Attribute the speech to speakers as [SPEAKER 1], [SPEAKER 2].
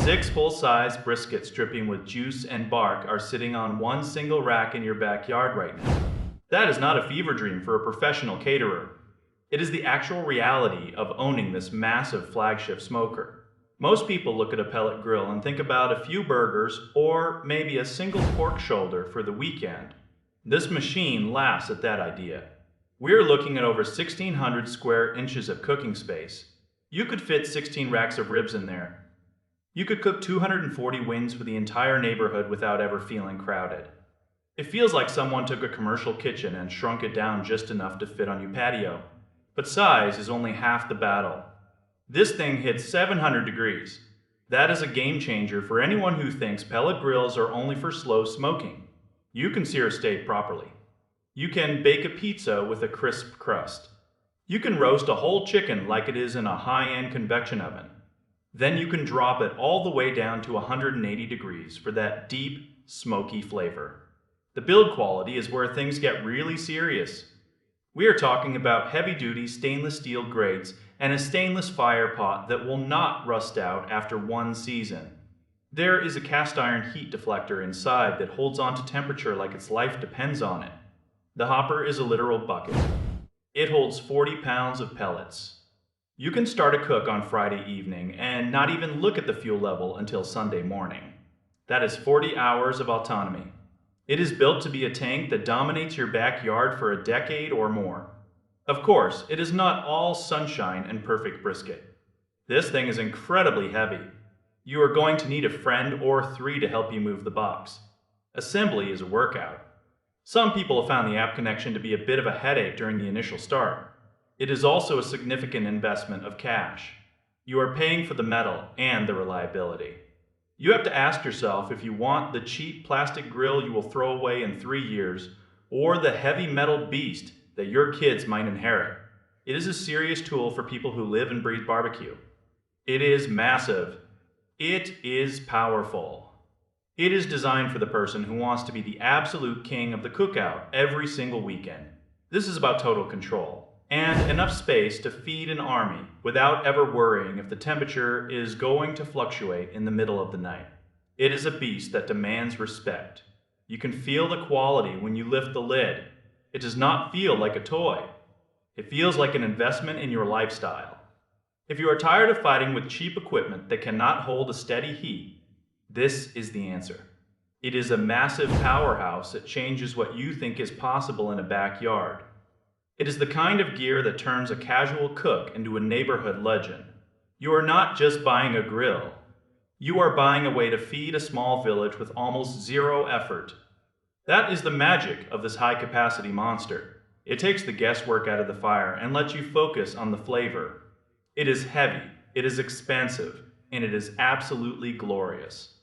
[SPEAKER 1] 6 full-size briskets dripping with juice and bark are sitting on one single rack in your backyard right now. That is not a fever dream for a professional caterer. It is the actual reality of owning this massive flagship smoker. Most people look at a pellet grill and think about a few burgers or maybe a single pork shoulder for the weekend. This machine laughs at that idea. We're looking at over 1,600 square inches of cooking space. You could fit 16 racks of ribs in there. You could cook 240 wings for the entire neighborhood without ever feeling crowded. It feels like someone took a commercial kitchen and shrunk it down just enough to fit on your patio. But size is only half the battle. This thing hits 700 degrees. That is a game changer for anyone who thinks pellet grills are only for slow smoking. You can sear a steak properly. You can bake a pizza with a crisp crust. You can roast a whole chicken like it is in a high-end convection oven. Then you can drop it all the way down to 180 degrees for that deep, smoky flavor. The build quality is where things get really serious. We are talking about heavy-duty stainless steel grates and a stainless fire pot that will not rust out after one season. There is a cast iron heat deflector inside that holds on to temperature like its life depends on it. The hopper is a literal bucket. It holds 40 pounds of pellets. You can start a cook on Friday evening and not even look at the fuel level until Sunday morning. That is 40 hours of autonomy. It is built to be a tank that dominates your backyard for a decade or more. Of course, it is not all sunshine and perfect brisket. This thing is incredibly heavy. You are going to need a friend or 3 to help you move the box. Assembly is a workout. Some people have found the app connection to be a bit of a headache during the initial start. It is also a significant investment of cash. You are paying for the metal and the reliability. You have to ask yourself if you want the cheap plastic grill you will throw away in 3 years or the heavy metal beast that your kids might inherit. It is a serious tool for people who live and breathe barbecue. It is massive. It is powerful. It is designed for the person who wants to be the absolute king of the cookout every single weekend. This is about total control and enough space to feed an army without ever worrying if the temperature is going to fluctuate in the middle of the night. It is a beast that demands respect. You can feel the quality when you lift the lid. It does not feel like a toy. It feels like an investment in your lifestyle. If you are tired of fighting with cheap equipment that cannot hold a steady heat, this is the answer. It is a massive powerhouse that changes what you think is possible in a backyard. It is the kind of gear that turns a casual cook into a neighborhood legend. You are not just buying a grill. You are buying a way to feed a small village with almost zero effort. That is the magic of this high-capacity monster. It takes the guesswork out of the fire and lets you focus on the flavor. It is heavy, it is expansive, and it is absolutely glorious.